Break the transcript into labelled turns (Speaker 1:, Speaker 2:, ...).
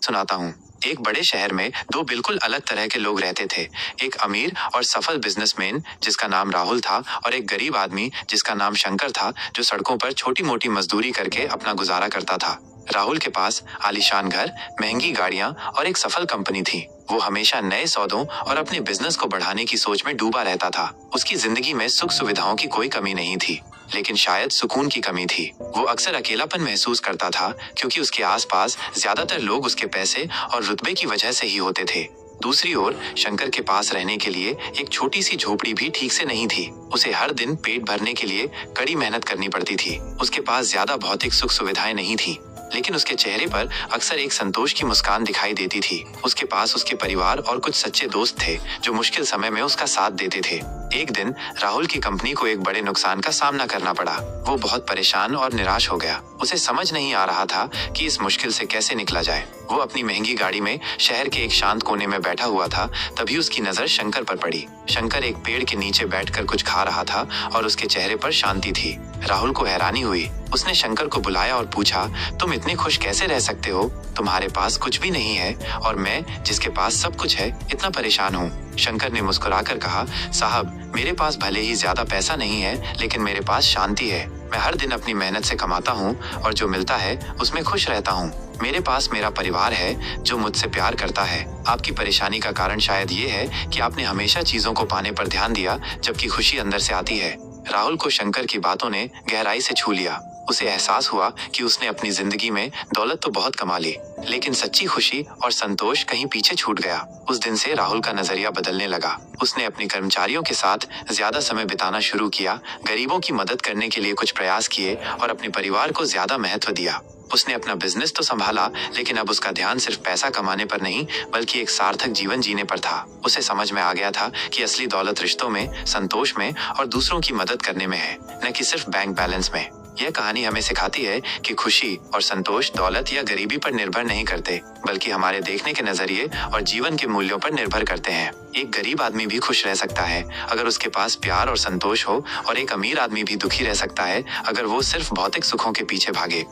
Speaker 1: सुनाता हूँ। एक बड़े शहर में दो बिल्कुल अलग तरह के लोग रहते थे। एक अमीर और सफल बिजनेसमैन जिसका नाम राहुल था, और एक गरीब आदमी जिसका नाम शंकर था, जो सड़कों पर छोटी मोटी मजदूरी करके अपना गुजारा करता था। राहुल के पास आलीशान घर, महंगी गाड़ियां और एक सफल कंपनी थी। वो हमेशा नए सौदों और अपने बिजनेस को बढ़ाने की सोच में डूबा रहता था। उसकी जिंदगी में सुख सुविधाओं की कोई कमी नहीं थी, लेकिन शायद सुकून की कमी थी। वो अक्सर अकेलापन महसूस करता था, क्योंकि उसके आसपास ज्यादातर लोग उसके पैसे और रुतबे की वजह से ही होते थे। दूसरी ओर शंकर के पास रहने के लिए एक छोटी सी झोपड़ी भी ठीक से नहीं थी। उसे हर दिन पेट भरने के लिए कड़ी मेहनत करनी पड़ती थी। उसके पास ज्यादा भौतिक सुख सुविधाएं नहीं थी, लेकिन उसके चेहरे पर अक्सर एक संतोष की मुस्कान दिखाई देती थी। उसके पास उसके परिवार और कुछ सच्चे दोस्त थे, जो मुश्किल समय में उसका साथ देते थे। एक दिन राहुल की कंपनी को एक बड़े नुकसान का सामना करना पड़ा। वो बहुत परेशान और निराश हो गया। उसे समझ नहीं आ रहा था कि इस मुश्किल से कैसे निकला जाए। वो अपनी महंगी गाड़ी में शहर के एक शांत कोने में बैठा हुआ था। तभी उसकी नजर शंकर पर पड़ी। शंकर एक पेड़ के नीचे बैठकर कुछ खा रहा था और उसके चेहरे पर शांति थी। राहुल को हैरानी हुई। उसने शंकर को बुलाया और पूछा, तुम इतने खुश कैसे रह सकते हो? तुम्हारे पास कुछ भी नहीं है और मैं, जिसके पास सब कुछ है, इतना परेशान हूँ। शंकर ने मुस्कुराकर कहा, साहब, मेरे पास भले ही ज्यादा पैसा नहीं है, लेकिन मेरे पास शांति है। मैं हर दिन अपनी मेहनत से कमाता हूँ और जो मिलता है उसमें खुश रहता हूँ। मेरे पास मेरा परिवार है जो मुझसे प्यार करता है। आपकी परेशानी का कारण शायद ये है कि आपने हमेशा चीजों को पाने पर ध्यान दिया, जबकि खुशी अंदर से आती है। राहुल को शंकर की बातों ने गहराई से छू लिया। उसे एहसास हुआ कि उसने अपनी जिंदगी में दौलत तो बहुत कमा ली, लेकिन सच्ची खुशी और संतोष कहीं पीछे छूट गया। उस दिन से राहुल का नजरिया बदलने लगा। उसने अपने कर्मचारियों के साथ ज्यादा समय बिताना शुरू किया, गरीबों की मदद करने के लिए कुछ प्रयास किए और अपने परिवार को ज्यादा महत्व दिया। उसने अपना बिजनेस तो संभाला, लेकिन अब उसका ध्यान सिर्फ पैसा कमाने पर नहीं, बल्कि एक सार्थक जीवन जीने पर था। उसे समझ में आ गया था कि असली दौलत रिश्तों में, संतोष में और दूसरों की मदद करने में है, न कि सिर्फ बैंक बैलेंस में। यह कहानी हमें सिखाती है कि खुशी और संतोष दौलत या गरीबी पर निर्भर नहीं करते, बल्कि हमारे देखने के नजरिए और जीवन के मूल्यों पर निर्भर करते हैं। एक गरीब आदमी भी खुश रह सकता है अगर उसके पास प्यार और संतोष हो, और एक अमीर आदमी भी दुखी रह सकता है अगर वो सिर्फ भौतिक सुखों के पीछे भागे।